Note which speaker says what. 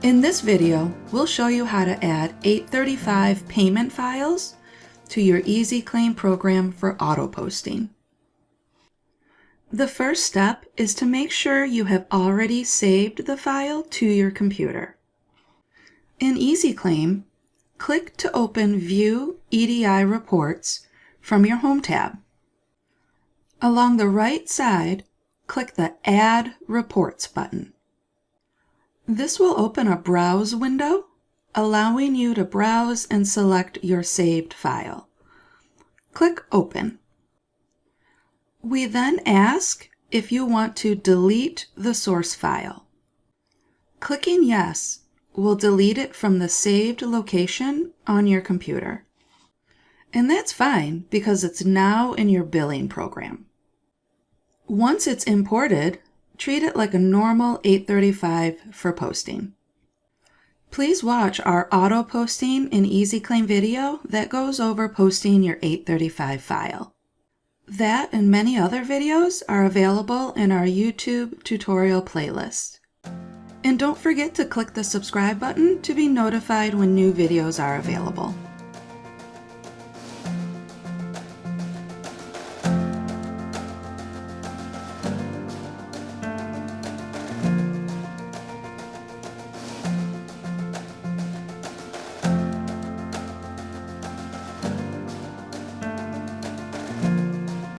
Speaker 1: In this video, we'll show you how to add 835 payment files to your EZClaim program for auto posting. The first step is to make sure you have already saved the file to your computer. In EZClaim, click to open View EDI Reports from your Home tab. Along the right side, click the Add Reports button. This will open a Browse window, allowing you to browse and select your saved file. Click Open. We then ask if you want to delete the source file. Clicking Yes will delete it from the saved location on your computer. And that's fine because it's now in your billing program. Once it's imported, treat it like a normal 835 for posting. Please watch our auto posting in EZClaim video that goes over posting your 835 file. That and many other videos are available in our YouTube tutorial playlist. And don't forget to click the subscribe button to be notified when new videos are available.